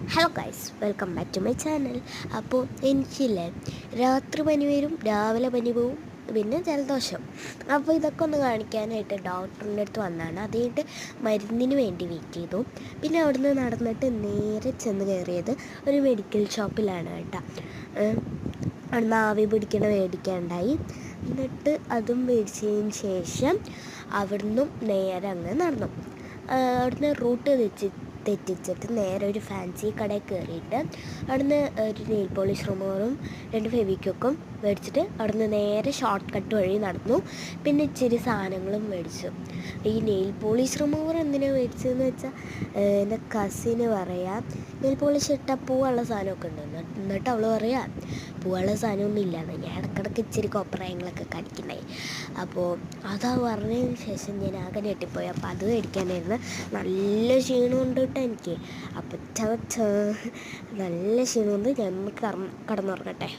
Hello guys, welcome back to my channel. അപ്പോൾ എനിക്കില്ലേ രാത്രി പനി വരും, രാവിലെ പനി പോവും, പിന്നെ ജലദോഷം. അപ്പോൾ ഇതൊക്കെ ഒന്ന് കാണിക്കാനായിട്ട് ഡോക്ടറിൻ്റെ അടുത്ത് വന്നതാണ്. അത് കഴിഞ്ഞിട്ട് മരുന്നിന് വേണ്ടി വെയിറ്റ് ചെയ്തു. പിന്നെ അവിടുന്ന് നടന്നിട്ട് നേരെ ചെന്ന് കയറിയത് ഒരു മെഡിക്കൽ ഷോപ്പിലാണ് കേട്ടോ. അവിടുന്ന് ആവി പിടിക്കണ മേടിക്കാനുണ്ടായി. എന്നിട്ട് അതും മേടിച്ചതിന് ശേഷം അവിടുന്ന് നേരെ അങ്ങ് നടന്നു. അവിടുന്ന് റൂട്ട് തെറ്റിച്ചിട്ട് നേരെ ഒരു ഫാൻസി കടയിൽ കയറിയിട്ട് അവിടുന്ന് ഒരു നെയിൽ പോളിഷ് റിമൂവറും 2 ഫെവിക്വിക്കും മേടിച്ചിട്ട് അവിടുന്ന് നേരെ ഷോർട്ട് കട്ട് വഴി നടന്നു. പിന്നെ ഇച്ചിരി സാധനങ്ങളും മേടിച്ചു. ഈ നെയിൽ പോളിഷ് റിമൂവർ എന്തിനാണ് മേടിച്ചതെന്ന് വെച്ചാൽ എൻ്റെ കസിന് പറയാം നെയിൽ പോളിഷ് ഇട്ടാൽ പൂവുള്ള സാധനമൊക്കെ ഉണ്ട്. എന്നിട്ട് അവൾ പറയാം പൂവുള്ള സാധനമൊന്നും ഇല്ലാന്ന്. ഞാൻ ഇടയ്ക്കിടയ്ക്ക് ഇച്ചിരി കോപ്രായങ്ങളൊക്കെ കടിക്കണേ. അപ്പോൾ അതാ പറഞ്ഞതിന് ശേഷം ഞാൻ ആകെ ഞെട്ടിപ്പോയി. അപ്പോൾ അത് മേടിക്കാനായിരുന്നു. നല്ല ക്ഷീണമുണ്ട് കേട്ടോ എനിക്ക്. അപ്പം നല്ല ക്ഷീണമുണ്ട്. ഞാൻ കടന്നുറങ്ങട്ടെ.